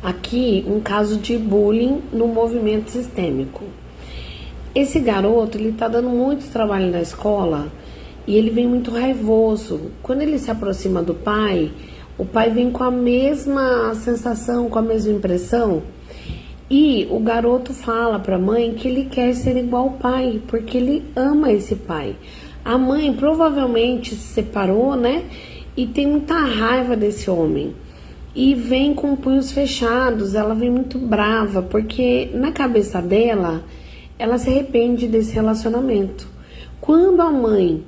Aqui um caso de bullying no movimento sistêmico. Esse garoto, ele tá dando muito trabalho na escola e ele vem muito raivoso. Quando ele se aproxima do pai, o pai vem com a mesma sensação, com a mesma impressão. E o garoto fala para a mãe que ele quer ser igual ao pai, porque ele ama esse pai. A mãe provavelmente se separou, né? E tem muita raiva desse homem. E vem com punhos fechados, ela vem muito brava, porque na cabeça dela, ela se arrepende desse relacionamento. Quando a mãe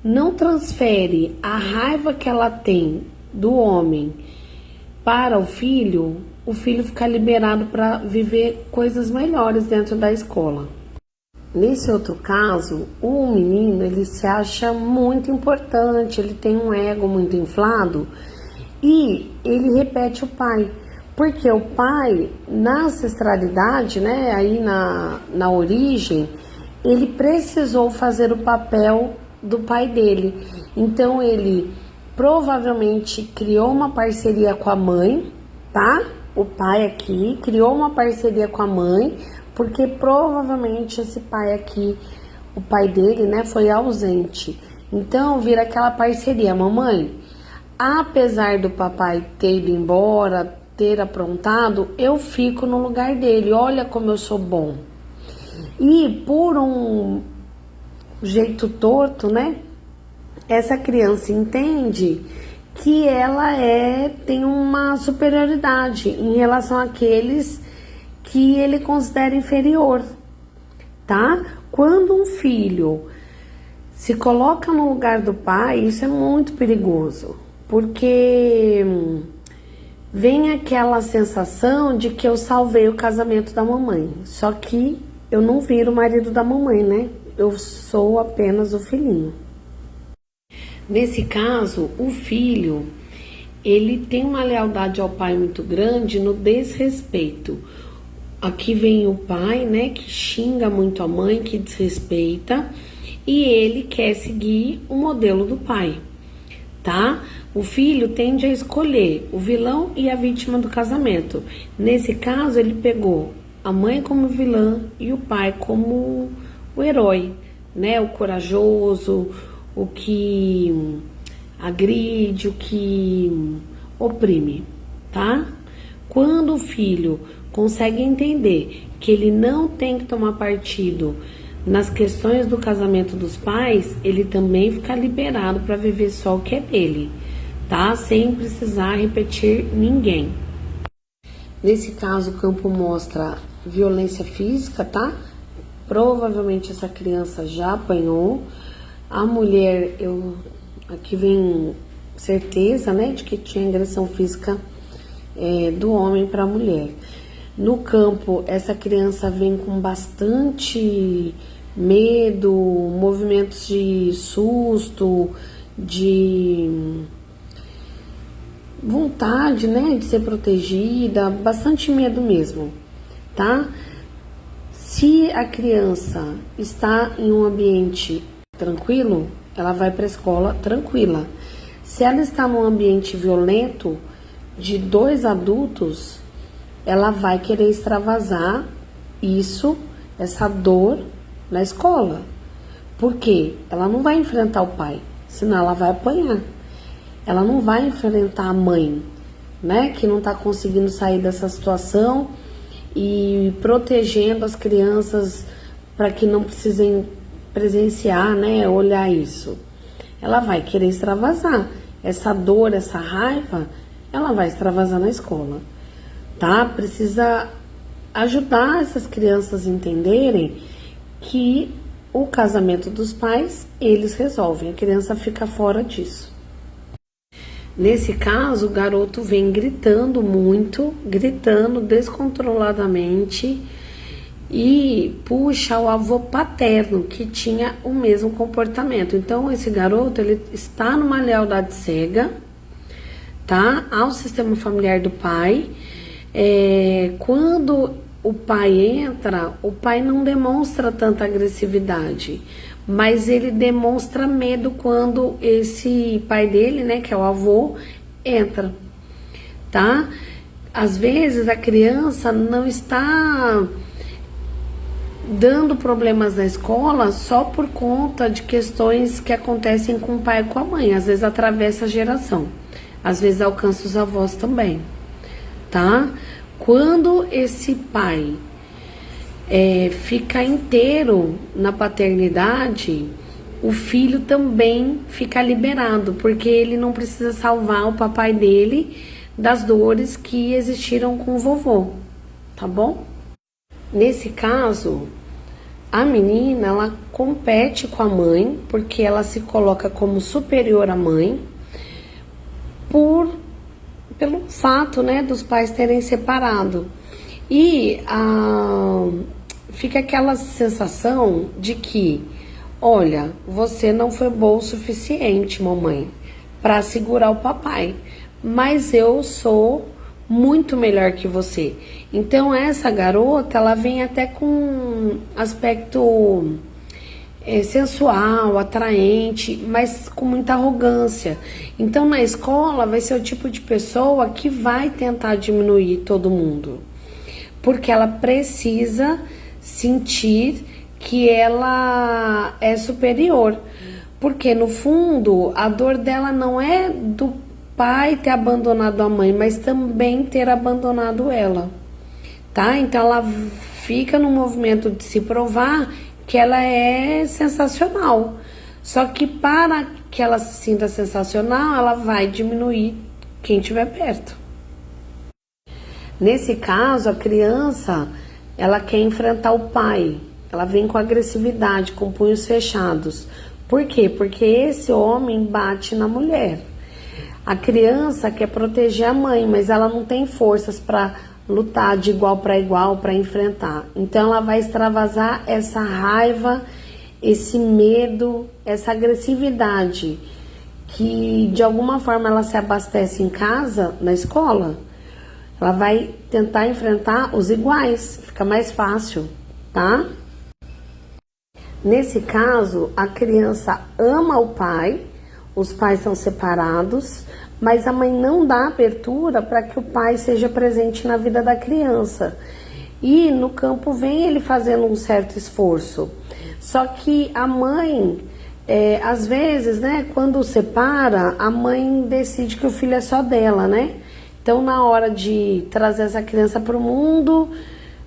não transfere a raiva que ela tem do homem para o filho fica liberado para viver coisas melhores dentro da escola. Nesse outro caso, o menino, ele se acha muito importante, ele tem um ego muito inflado e ele repete o pai. Porque o pai, na ancestralidade, né, aí na origem, ele precisou fazer o papel do pai dele. Então ele provavelmente criou uma parceria com a mãe, tá? O pai aqui criou uma parceria com a mãe, porque provavelmente esse pai aqui, o pai dele, né, foi ausente. Então vira aquela parceria, mamãe, apesar do papai ter ido embora, ter aprontado, eu fico no lugar dele, olha como eu sou bom. E por um jeito torto, né, essa criança entende que ela tem uma superioridade em relação àqueles que ele considera inferior, tá? Quando um filho se coloca no lugar do pai, isso é muito perigoso, porque vem aquela sensação de que eu salvei o casamento da mamãe, só que eu não viro o marido da mamãe, né? Eu sou apenas o filhinho. Nesse caso, o filho, ele tem uma lealdade ao pai muito grande no desrespeito. Aqui vem o pai, né, que xinga muito a mãe, que desrespeita, e ele quer seguir o modelo do pai, tá? O filho tende a escolher o vilão e a vítima do casamento. Nesse caso, ele pegou a mãe como vilã e o pai como o herói, né, o corajoso, o que agride, o que oprime, tá? Quando o filho consegue entender que ele não tem que tomar partido nas questões do casamento dos pais, ele também fica liberado para viver só o que é dele, tá? Sem precisar repetir ninguém. Nesse caso, o campo mostra violência física, tá? Provavelmente essa criança já apanhou. A mulher, aqui vem certeza, né, de que tinha agressão física do homem para a mulher. No campo, essa criança vem com bastante medo, movimentos de susto, de vontade, né, de ser protegida, bastante medo mesmo, tá? Se a criança está em um ambiente tranquilo, ela vai para a escola tranquila. Se ela está num ambiente violento de 2 adultos, ela vai querer extravasar essa dor na escola. Por quê? Ela não vai enfrentar o pai, senão ela vai apanhar. Ela não vai enfrentar a mãe, né, que não está conseguindo sair dessa situação e protegendo as crianças para que não precisem presenciar, né, olhar isso. Ela vai querer extravasar essa dor, essa raiva, ela vai extravasar na escola, tá? Precisa ajudar essas crianças a entenderem que o casamento dos pais, eles resolvem, a criança fica fora disso. Nesse caso, o garoto vem gritando muito, gritando descontroladamente e puxa o avô paterno, que tinha o mesmo comportamento. Então, esse garoto, ele está numa lealdade cega, tá? Ao sistema familiar do pai. Quando o pai entra, o pai não demonstra tanta agressividade, mas ele demonstra medo quando esse pai dele, né, que é o avô, entra, tá? Às vezes a criança não está dando problemas na escola só por conta de questões que acontecem com o pai e com a mãe. Às vezes atravessa a geração, às vezes alcança os avós também, tá? Quando esse pai fica inteiro na paternidade, o filho também fica liberado, porque ele não precisa salvar o papai dele das dores que existiram com o vovô, tá bom? Nesse caso, a menina, ela compete com a mãe, porque ela se coloca como superior à mãe, pelo fato, né, dos pais terem separado. E fica aquela sensação de que, olha, você não foi boa o suficiente, mamãe, para segurar o papai, mas eu sou muito melhor que você. Então essa garota, ela vem até com aspecto sensual, atraente, mas com muita arrogância. Então na escola vai ser o tipo de pessoa que vai tentar diminuir todo mundo, porque ela precisa sentir que ela é superior, porque no fundo a dor dela não é do pai ter abandonado a mãe, mas também ter abandonado ela, tá? Então ela fica no movimento de se provar que ela é sensacional, só que para que ela se sinta sensacional, ela vai diminuir quem estiver perto. Nesse caso, a criança, ela quer enfrentar o pai, ela vem com agressividade, com punhos fechados. Por quê? Porque esse homem bate na mulher. A criança quer proteger a mãe, mas ela não tem forças para lutar de igual para enfrentar. Então ela vai extravasar essa raiva, esse medo, essa agressividade que de alguma forma ela se abastece em casa, na escola. Ela vai tentar enfrentar os iguais, fica mais fácil, tá? Nesse caso, a criança ama o pai, os pais são separados, mas a mãe não dá abertura para que o pai seja presente na vida da criança. E no campo vem ele fazendo um certo esforço. Só que a mãe, às vezes, né, quando separa, a mãe decide que o filho é só dela, né? Então, na hora de trazer essa criança para o mundo,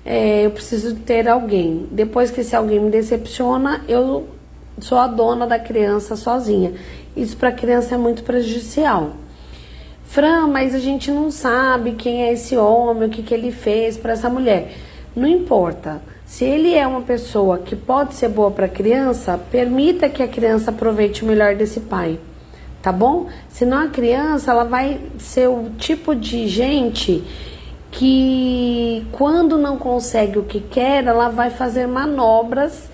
eu preciso ter alguém. Depois que esse alguém me decepciona, eu sou a dona da criança sozinha. Isso para a criança é muito prejudicial. Fran, mas a gente não sabe quem é esse homem, o que ele fez para essa mulher. Não importa. Se ele é uma pessoa que pode ser boa para a criança, permita que a criança aproveite o melhor desse pai. Tá bom? Senão a criança, ela vai ser o tipo de gente que quando não consegue o que quer, ela vai fazer manobras,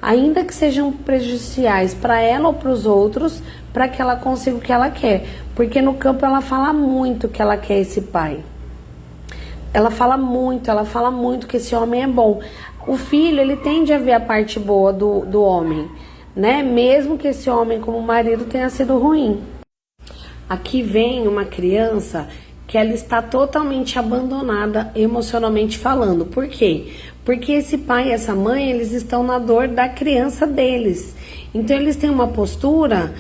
ainda que sejam prejudiciais para ela ou para os outros, para que ela consiga o que ela quer. Porque no campo ela fala muito que ela quer esse pai. Ela fala muito que esse homem é bom. O filho, ele tende a ver a parte boa do homem, né? Mesmo que esse homem como marido tenha sido ruim. Aqui vem uma criança que ela está totalmente abandonada emocionalmente falando. Por quê? Porque esse pai e essa mãe, eles estão na dor da criança deles. Então eles têm uma postura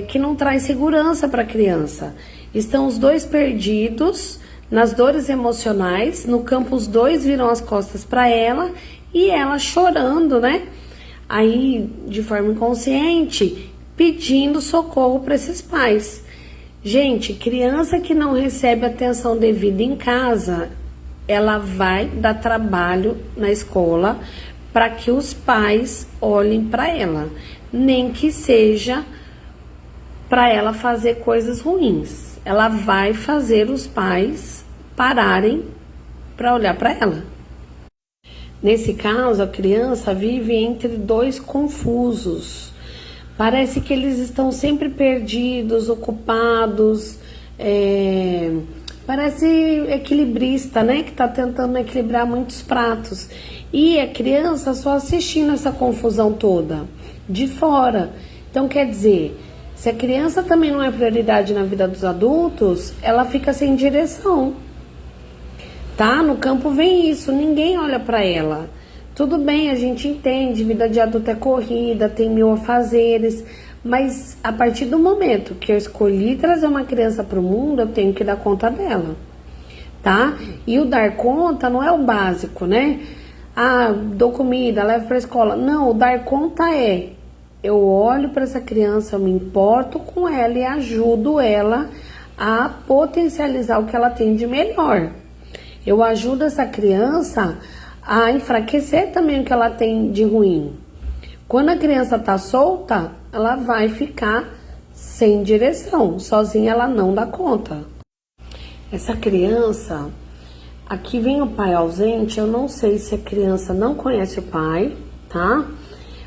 que não traz segurança para a criança. Estão os dois perdidos nas dores emocionais. No campo os dois viram as costas para ela e ela chorando, né? Aí, de forma inconsciente, pedindo socorro para esses pais. Gente, criança que não recebe atenção devida em casa, ela vai dar trabalho na escola para que os pais olhem para ela, nem que seja para ela fazer coisas ruins. Ela vai fazer os pais pararem para olhar para ela. Nesse caso, a criança vive entre dois confusos. Parece que eles estão sempre perdidos, ocupados. Parece equilibrista, né? Que está tentando equilibrar muitos pratos. E a criança só assistindo essa confusão toda, de fora. Então, quer dizer, se a criança também não é prioridade na vida dos adultos, ela fica sem direção. tá? No campo vem isso, ninguém olha para ela. Tudo bem, a gente entende, vida de adulto é corrida, tem mil afazeres, mas a partir do momento que eu escolhi trazer uma criança para o mundo, eu tenho que dar conta dela, tá? E o dar conta não é o básico, né? Ah, dou comida, levo para a escola. Não, o dar conta é: eu olho para essa criança, eu me importo com ela e ajudo ela a potencializar o que ela tem de melhor. Eu ajudo essa criança a enfraquecer também o que ela tem de ruim. Quando a criança tá solta, ela vai ficar sem direção, sozinha ela não dá conta. Essa criança, aqui vem o pai ausente, eu não sei se a criança não conhece o pai, tá?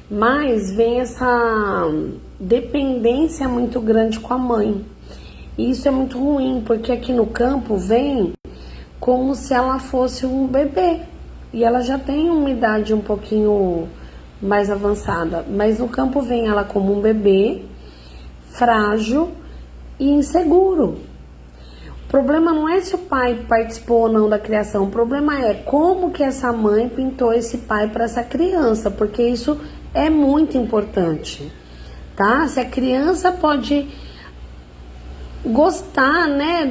Mas vem essa dependência muito grande com a mãe. E isso é muito ruim, porque aqui no campo vem como se ela fosse um bebê. E ela já tem uma idade um pouquinho mais avançada. Mas no campo vem ela como um bebê, frágil e inseguro. O problema não é se o pai participou ou não da criação. O problema é como que essa mãe pintou esse pai para essa criança. Porque isso é muito importante, tá? Se a criança pode gostar, né,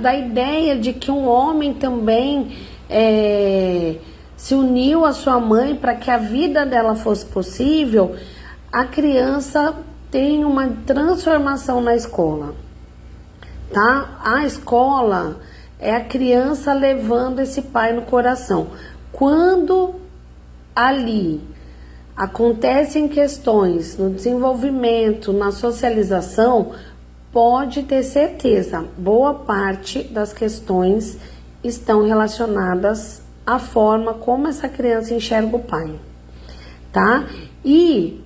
da ideia de que um homem também se uniu à sua mãe para que a vida dela fosse possível, a criança tem uma transformação na escola, tá? A escola é a criança levando esse pai no coração. Quando ali acontecem questões no desenvolvimento, na socialização, pode ter certeza, boa parte das questões estão relacionadas à forma como essa criança enxerga o pai, tá? E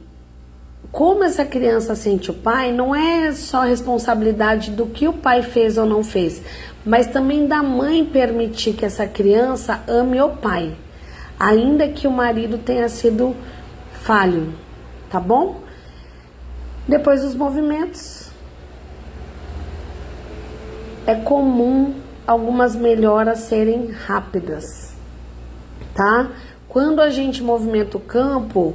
como essa criança sente o pai, não é só responsabilidade do que o pai fez ou não fez, mas também da mãe permitir que essa criança ame o pai, ainda que o marido tenha sido falho, tá bom? Depois dos movimentos, é comum algumas melhoras serem rápidas, tá? Quando a gente movimenta o campo,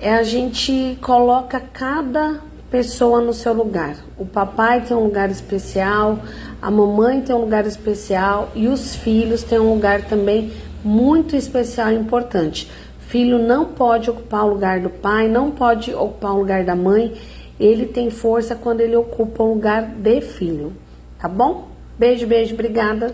a gente coloca cada pessoa no seu lugar. O papai tem um lugar especial, a mamãe tem um lugar especial e os filhos têm um lugar também muito especial e importante. Filho não pode ocupar o lugar do pai, não pode ocupar o lugar da mãe. Ele tem força quando ele ocupa o lugar de filho. Tá bom? Beijo, beijo, obrigada.